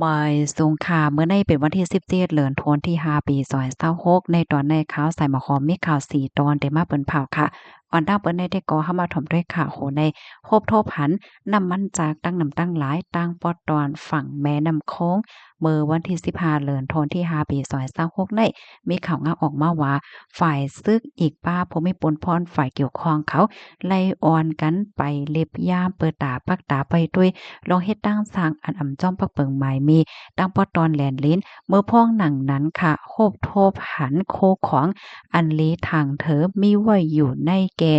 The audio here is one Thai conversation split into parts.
บ่ายสงค่ะเมื่อในเป็นวันที่17เดือนธันวาที่5ปี2026ในตอนในข่าวใส่หมอหอมมีข่าว4ตอนได้มาเปิ้นเผาค่ะอ่อนดังเปิ้นได้ก่อเข้ามาถมด้วยข่าวโหในโฮบโทบหันน้ำมันจากตั้งน้ำตั้งหลายตั้งปอดตอนฝั่งแม่น้ำโค้งเมื่อวันที่15เดือนธันวาที่5ปี2026ในมีข่าวงาออกมาว่าฝ่ายซึกอีกป้าภูมิพลพรฝ่ายเกี่ยวข้องเขาไล่ออนกันไปเล็บยามเปิดตาปักตาไปด้วย ลองเฮ็ดตั้งสร้างอันอ่ำจ้อมปักเปิงหมายมีตั้งปอตอนแหลนลิ้นเมื่อพ้องหนังนั้นค่ะโคบโทบหันโคของอันลีทางเถอมีไว้อยู่ในแก่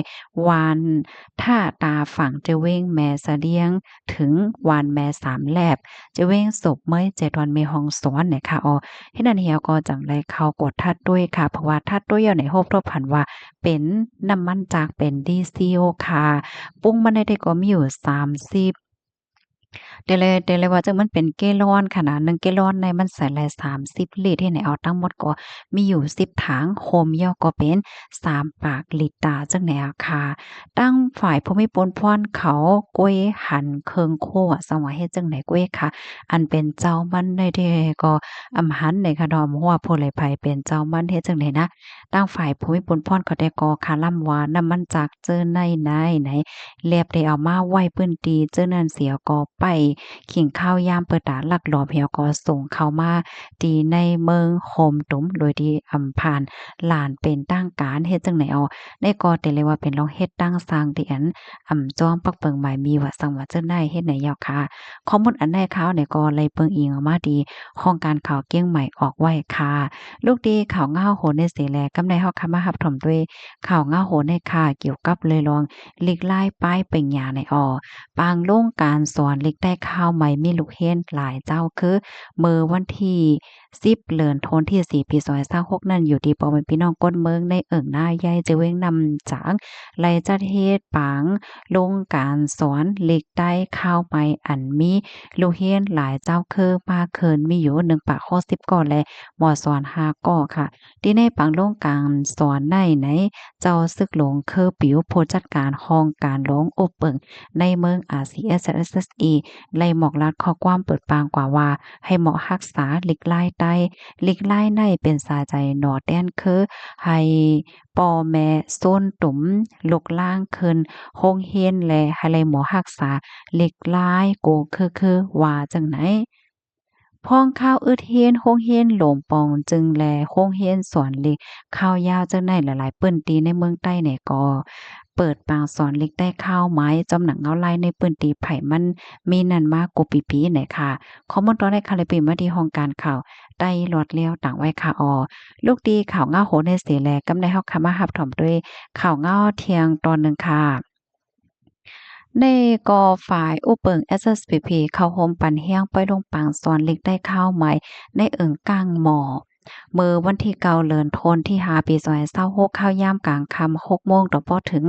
วานท่าตาฝั่งจะเว้งแม่เสลียงถึงวานแม่สามแลบจะเว้งศพเมื่อ7วันมีห้องสอนเนี่ยค่ะเฮ็ดนั่นเหี่ยวก็จังไดเข้ากดทัดด้วยค่ะเพราะว่าทัดด้วยอยู่ในโฮบทบหันว่าเป็นน้ำมันจากเป็นดีเซลค่ะปรุงมันได้ก็มีอยู่30 แต่เลยว่าจังมันเป็นเกลลอนขนาด1เกลลอนในมันใส่หลาย30ลิตรเฮ็ดให้เอาทั้งหมดก็มีอยู่10ถังโคมย่อก็เป็น3ปากลิตรจังได๋อะค่ะตั้งฝ่ายภูมิพลพรเขากล้วยหันเคิงโคอะสังว่าเฮ็ดจังได๋กล้วยค่ะอันเป็นเจ้ามันได้แท้ก็อำหันในค่ะดอมหัวผู้ใดไผเป็นเจ้ามันเฮ็ดจังได๋นะตั้งฝ่ายภูมิพลพรเขาได้ก่อคาลัมว่าน้ำมันจากเจอในไหนแลบได้เอามาไว้ปื้นตีเจ้านั้นเสียก็ไปขิงข้าวยามเปิดตาลักหลอบเหี่ยวก็ส่งเข้ามาตีในเมืองโฮมตุ้มโดยที่ผ่านหลานเป็นตั้งการเฮ็ดจังไหนได้ก็แต่เลยว่าเป็นลองเฮ็ดตั้งสร้างที่อันจ้อมปักเปิงหมายมีว่าสังว่าจั่งใดเฮ็ดไหนยาวค่ะข้อมูลอันใดข่าวเนี่ยก็เลยเปิงอิงออกมาดีของการข่าวเกี้ยงใหม่ออกไว้ค่ะลูกดีข่าวง่าวโหนในเสแลกำไดเฮาคำมารับถมด้วยข่าวง่าวโหนในค่ะเกี่ยวกับเลยลองหลีกไล่ป้ายเป็นหยาในปางโล่งการสอนเล็กได้ข้าวใหม่มีลูกเห็นหลายเจ้าคือเมื่อวันที่10เดือนธันวาที่4ปี2026นั้นอยู่ที่พ่อแม่พี่น้องก้นเมืองในเอิ้งหน้าใหญ่จะเว้งนำจางไล่จัดเฮ็ดปางโรงการสอนเล็กได้ข้าวใหม่อันมีลูกเห็นหลายเจ้าคือมาเคินมีอยู่1ปากข้อ10ก่อและหมอสอน5ก่อค่ะที่ในปางโรงการสอนไหนเจ้าซึกหลงคือปิวผู้จัดการห้องการหลงอบเปิง ในเมือง RCSSE ไล่หมอกลัดข้อความเปิดปางกว่าว่าให้เหมาะรักษาหลีกไล่ใต้หลีกไล่ในเป็นสาใจหนอแดนคือให้ป่อแม่ส้นตุ่มลกล่างขึ้นโรงเรียนและให้ไล่หมอรักษาหลีกไล่โกคือว่าจังไหน พ้องข้าวอึดเฮียนโรงเรียนหลวงปองจึงแลโรงเรียนสอนเล็กข้าวยาวจังได๋หลายๆเปิ้นตีในเมืองใต้เนี่ยก็เปิดปางสอนเล็กได้ข้าวไม้จอมหนังเงาลายในเปิ้นตีไผมันมีนั่นมากกว่าปีๆไหนค่ะข้อมูลตอนได้ค่ะเลยเป็นมาที่ห้องการข่าวใต้หลอดแล้วต่างไว้ค่ะลูกดีข่าวเงาโหนในเสแลกำได้เฮาค่ะมารับถอมด้วยข่าวเงาเที่ยงตอนหนึ่งค่ะ ในกอฝ่ายอู้เปิง SSPP เข้าโฮมปันเฮียงไปลงปางสอนเล็กได้ข้าวใหม่ในเอิงกลางหมอเมื่อวันที่9เดือนธันวาที่5ปี2026ข้าวยามกลางค่ำ6โมงต่อพอถึง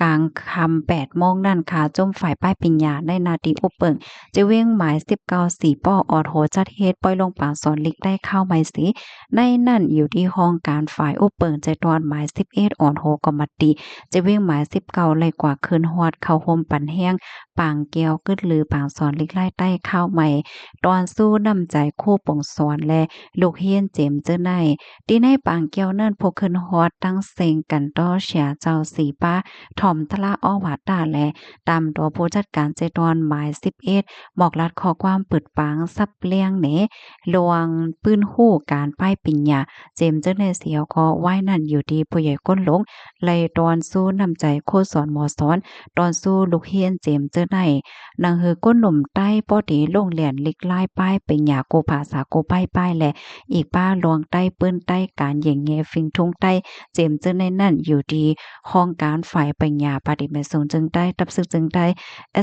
กลางค่ำ8โมงนั่นค่ะจมฝ่ายป้ายปิญญาในนาทีอุเปิงจะเว้งหมาย19สีป้อออโทจัดเฮ็ดปล่อยลงปางสอนเล็กได้ข้าวใหม่สิในนั่นอยู่ที่ห้องการฝ่ายอุเปิงใจตอนหมาย11ออนโฮก็มาติ จะวิ่งหมาย19ไล่กว่าคืนฮอดเข้าโฮมปันแห้งปางแก้วกึดลือปางสอนลิกไล่ใต้ข้าวใหม่ตอนสู้น้ำใจคู่ปงสอนและลูกเฮียนเจมเจ้อในตีในปางแก้วเนิ่นพกขึ้นฮอดตั้งเซ็งกันต้อเสียเจ้าสีป้าถ่อมทะละอ้อหวาดตาและตามตัวผู้จัดการใจตอนหมาย11หมอกลัดขอความปึดปางซับเลี้ยงเหนลวงปื้นหู้การป้ายปิญญาเจมเจ้อในเสียวก็ไหว้นั่นอยู่ดีผู้ใหญ่ก้นหลง ไล่ตอนสู้นำใจโคสอนหมอสอนตอนสู้ลูกเฮียนเจมเจอในนางเฮือก้นหนุ่มใต้ป้อดีลงเหรียญลิกไล่ป้ายเป็นหยาโกภาษาโกป้ายแหละอีกป้าลวงใต้ปื้นใต้การเหย่งแงฟิงทุ่งใต้เจมเจอในนั่นอยู่ดีห้องการฝ่ายปัญญาปฏิบัติสูงจึงใต้ตับซึกจึงใต้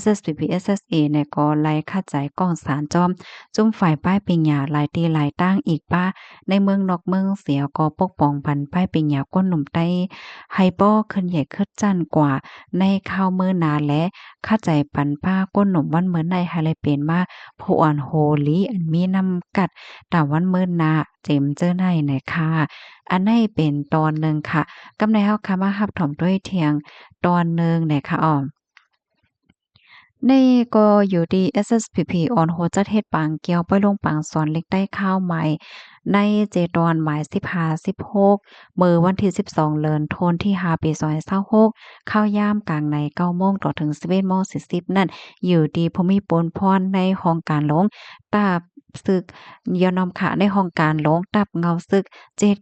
SSPP SSA เนี่ยก็ไล่คัดใจกองสารจอมจุ่มฝ่ายป้ายปัญญาหลายตีหลายตั้งอีกป้าในเมืองนอกเมืองเสียก็ปกป้องพันป้ายปัญญาก้นหนุ่มใต้ ไฮเปอร์ขึ้นใหญ่ขึ้นจั่นกว่าในข้าวมื้อนาและเข้าใจปันป้าก้นหนมวันมื้อในไฮไลเป็นมาผู้อ่อนโฮลีอันมีน้ำกัดตามวันมื้อนาเจมเจอในน่ะค่ะอันในเป็นตอนหนึ่งค่ะกำในเฮาค่ะมารับถมด้วยเที่ยงตอนหนึ่งน่ะค่ะ ในก็อยู่ดี SSPP ออนโหจัดเฮ็ดปางเกียวไปลงปางสอนเล็กได้ข้าวใหม่ในเจดอนหมาย15-16มื้อวันที่12เดือนธันวาคมที่5ปี2026ข้าวยามกลางใน9โมงต่อถึง11:40นั่นอยู่ดีภูมิปนพรในห้องการหลงตาบศึกยอนอมค่ะในห้องการหลงตับเงาศึก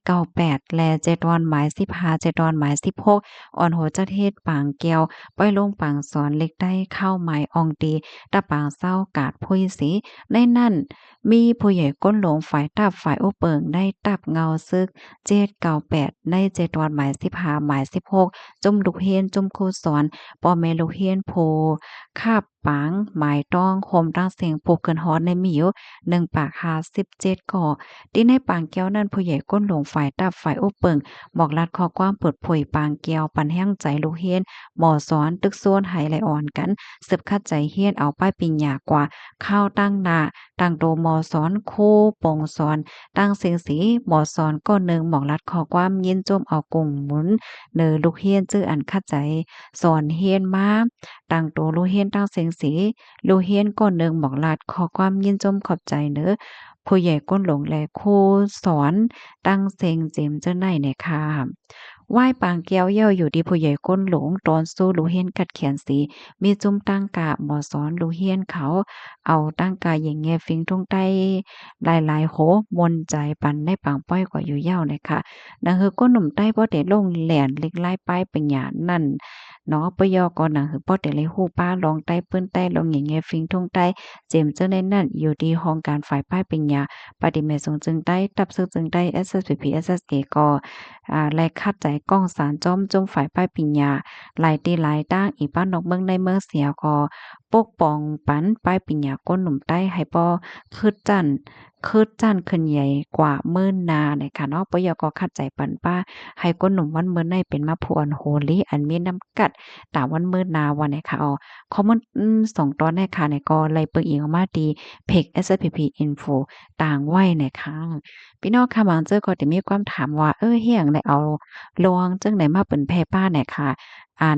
798และเจดอนหมาย15เจดอนหมาย16ออนโหจัดเฮ็ดปางเกียวไปลงปางสอนเล็กได้ข้าวหมายอองดีตะปางเศร้ากาดพุยสีในนั้นมีผู้ใหญ่ก้นหลงฝ่ายตับฝ่ายโอเปิงได้ตับเงาซึก798ใน7วันหมาย15หมาย16จุ่มลูกเฮียนจุ่มครูสอนป้อแม่ลูกเฮียนโพคาบปางหมายต้องคมตั้งเสียงผูกเกินฮอดในมีอยู่1ปาก57ก่อที่ในปางแก้วนั้นผู้ใหญ่ก้นหลงฝ่ายตับฝ่ายโอเปิงบอกลัดข้อความเปิดเผยปางแก้วปันแห้งใจลูกเฮียนหมอสอนตึกส่วนไหไหลอ่อนกันสืบคัดใจเฮียนเอาป้ายปิญญากว่าข้าวตั้งหน้าตั้งโตหมอสอนคู่ปงสอนตั้งเสียงสีหมอสอนก็หนึ่งหมอกลัดขอความยินจมเอากุ่งหมุนเนอลูกเฮียนจื้ออันคัดใจสอนเฮียนมาตั้งโตลูกเฮียนตั้งเสียงสีลูกเฮียนก็หนึ่งหมอกลัดขอความยินจมขอบใจเนอผู้ใหญ่ก้นหลงและครูสอนตั้งเสียงเจมเจ้าในเนี่ยค่ะไหว้ปางแก้วเย้าอยู่ดีผู้ใหญ่ก้นหลงตอนสู้ลูกเฮียนกัดเขียนสีมีจุ้มตั้งกะหมอสอนลูกเฮียนเขาเอาตั้งกะอย่างเงี้ยฟิงทุ่งใต้หลายๆโหมนใจปันได้ปางป้อยกว่าอยู่เย้าเลยค่ะนังคือก้นหนุ่มใต้บ่ได้ลงแหลนเล็กไล่ป้ายปัญญานั่นเนาะปยก็นังคือบ่ได้เลยฮู้ป้าลองใต้ปื้นใต้ลงอย่างเงี้ยฟิงทุ่งใต้เจมเจ้าในนั่นอยู่ดีห้องการฝ่ายป้ายปัญญาปฏิเมตรทรงจึงใต้ตับซึกจึงใต้ SSPP SSA ก็และคัดใจก้องสารจ้อมจมฝ่ายป้ายปิญญาหลายตีหลายตั้งอีป้านนอกเมืองในเมืองเสียก็ปกป้องปันป้ายปิญญาก้นหนุ่มใต้ให้บ่คืดจั่นขึ้นใหญ่กว่ามื้นนาในค่ะเนาะปยก็คัดใจปันป้าให้ก้นหนุ่มวันมื้อในเป็นมาผู้อันโหลีอันมีน้ำกัดตามวันมื้อนาวันไหนค่ะข้อมูล2ตอนในค่ะในก็ไล่เปิงอิงออกมาดีเพจ SSPP Info ต่างไว้ในค่ะพี่น้องค่ะบางเจ้อก็จะมีความถามว่าเฮียงได้เอาลวงจั่งใดมาเป็นแพร่ป้าแหน่ค่ะ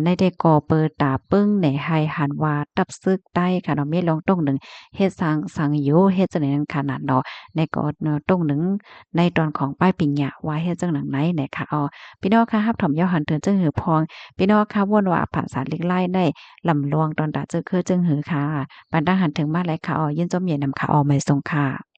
ในได้ก่อเปิดตาปึ้งในไห้หันว่าตับซึกใต้ค่ะเนาะมีลองตรงหนึ่งเฮ็ดสังอยู่เฮ็ดจังได๋นั้นขนาดเนาะในก็เนาะตรงหนึ่งในตอนของป้ายปิญญาว่าเฮ็ดจังหนังไหนแหน่ค่ะพี่น้องค่ะรับถ่อมเยาหันเถินจึงหือพองพี่น้องค่ะวนว่าภาษาลิกไล่ได้ลำลวงตอนตาจึกคือจึงหือค่ะปานตั้งหันถึงมาแล้วค่ะยินจมเย็นนำค่ะไม่ทรงค่ะ